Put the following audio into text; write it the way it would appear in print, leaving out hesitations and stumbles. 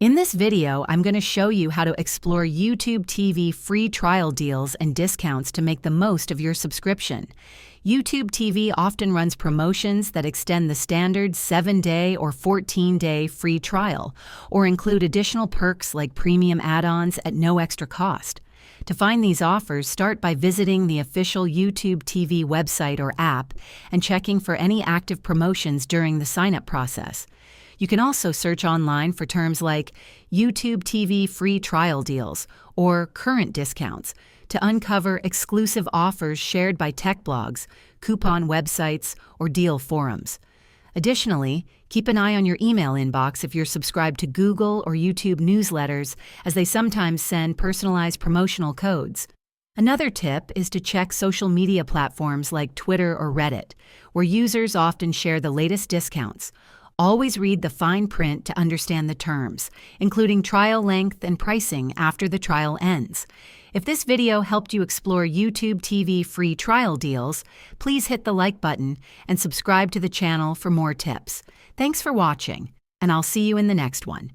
In this video, I'm going to show you how to explore YouTube TV free trial deals and discounts to make the most of your subscription. YouTube TV often runs promotions that extend the standard 7-day or 14-day free trial, or include additional perks like premium add-ons at no extra cost. To find these offers, start by visiting the official YouTube TV website or app and checking for any active promotions during the sign-up process. You can also search online for terms like YouTube TV free trial deals or current discounts to uncover exclusive offers shared by tech blogs, coupon websites, or deal forums. Additionally, keep an eye on your email inbox if you're subscribed to Google or YouTube newsletters, as they sometimes send personalized promotional codes. Another tip is to check social media platforms like Twitter or Reddit, where users often share the latest discounts. Always read the fine print to understand the terms, including trial length and pricing after the trial ends. If this video helped you explore YouTube TV free trial deals, please hit the like button and subscribe to the channel for more tips. Thanks for watching, and I'll see you in the next one.